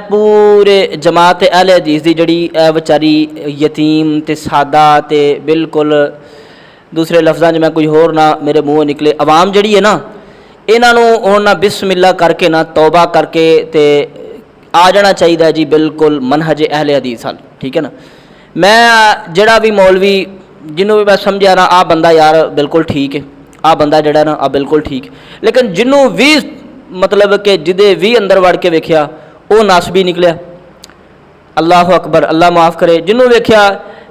पूरे जमात अहले हदीस की जड़ी बेचारी यतीम ते सादा ते बिल्कुल दूसरे लफ्ज़ों में कोई होर ना मेरे मूँह निकले आवाम जड़ी है ना, इन्हों हुण ना बिस्मिल्ला करके ना तौबा करके ते आ जाना चाहिए जी बिल्कुल मनहज अहले हदीस वाल। ठीक है ना। मैं जड़ा भी मौलवी जिन्हों भी मैं समझा ना आ बंदा यार बिल्कुल ठीक है, आ बंदा जड़ा ना आ बिल्कुल ठीक है, लेकिन जिन्हों भी मतलब कि जिदे भी अंदर वड़ के वेख्या वो नासबी निकलिया। अल्लाह अकबर, अल्लाह माफ़ करे। जिन्हों वेख्या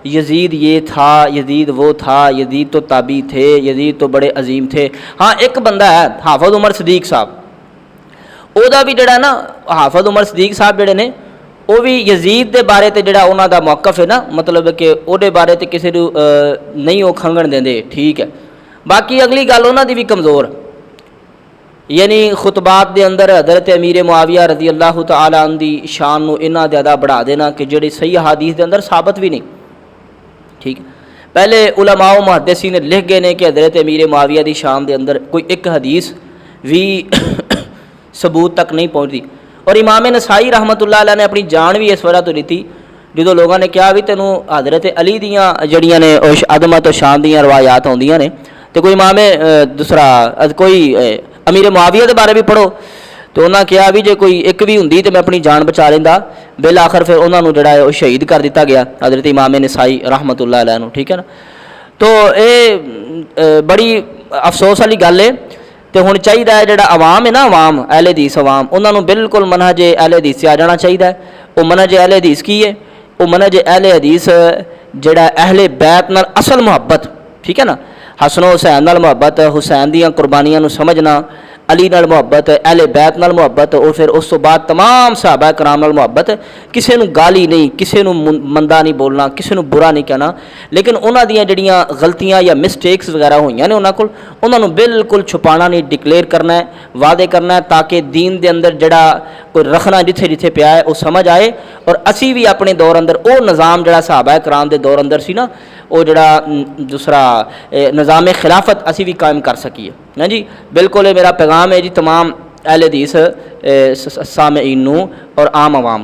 यजीद ये था, यजीद वो था, यजीद तो ताबी थे, यजीद तो बड़े अजीम थे। हाँ एक बंदा है हाफिज़ उमर सदीक साहब, ओदा भी जड़ा ना हाफिज़ उमर सदीक साहब जड़े ने वो भी यजीद के बारे ते जड़ा उन्हां दा मौकफ है ना, मतलब कि उहदे बारे ते किसी नूं नहीं वो खंगण देंदे। ठीक है। बाकी अगली गल उन्हां दी भी कमज़ोर, यानी खुतबात के अंदर हज़रत अमीर मुआविया रज़ी अल्लाह तआला अन्हु दी शान नूं इन्ना ज़्यादा बढ़ा देना कि जिहड़ी सही हदीस के अंदर साबित भी नहीं। ठीक है। पहले उलमा मुहद्दिसीन ने लिख गए ने कि हज़रत अमीर मुआविया की शान के अंदर कोई एक हदीस भी सबूत तक नहीं पहुँचती। और इमाम नसाई रहमतुल्लाह अलैह ने अपनी जान भी इस वजह तो दी जो लोगों ने कहा भी तेनों हज़रत अली दियाँ जड़ियाँ ने अदमत शान दियाँ रवायात आउंदियां ने, तो कोई इमाम दूसरा कोई अमीर मुआविया के बारे भी पढ़ो, तो उन्होंने कहा भी जे कोई एक भी होंदी तो मैं अपनी जान बचा लेंदा। बिल आखिर फिर उन्होंने जड़ा है शहीद कर दिता गया हज़रत इमाम नसाई रहमतुल्लाह अलैह नूं। ठीक है ना। तो ये बड़ी अफसोस वाली गल है। तो हुण चाहिए है जड़ा आवाम है ना, आवाम अहले हदीस आवाम उन्होंने बिल्कुल मनहज अहले हदीस से आ जाना चाहिए। वो मनहज अहले हदीस की है, वो मनहज अहले हदीस जड़ा अहले बैत नाल असल मुहब्बत। ठीक है ना। हसन हुसैन नाल मुहब्बत, हुसैन दियाँ कुर्बानियां नूं समझना, अली नाल मुहब्बत, अहले बैत नाल मुहब्बत, और फिर उस तो बाद तमाम सहाबा कराम नाल मुहब्बत। किसी नूं गाली नहीं, किसी नूं मंदा नहीं बोलना, किसी नूं बुरा नहीं कहना, लेकिन उन्हां दियां जड़ियां गलतियां या मिसटेक्स वगैरह होईयां ने उन्हां कोल उन्हां नूं बिल्कुल छुपाना नहीं, डिक्लेयर करना है, वादे करना है, ताकि दीन दे अंदर जड़ा कोई रखना जिथे जिथे पिया है वो समझ आए। और असी भी अपने दौर अंदर वो निज़ाम जड़ा सहाबा कराम दे दौर अंदर सी ना, वो जड़ा दूसरा निज़ाम खिलाफत असी भी कायम कर सकीए ना जी। बिल्कुल ये मेरा पैगाम है जी तमाम अहले हदीस सामईन नूं और आम आवाम।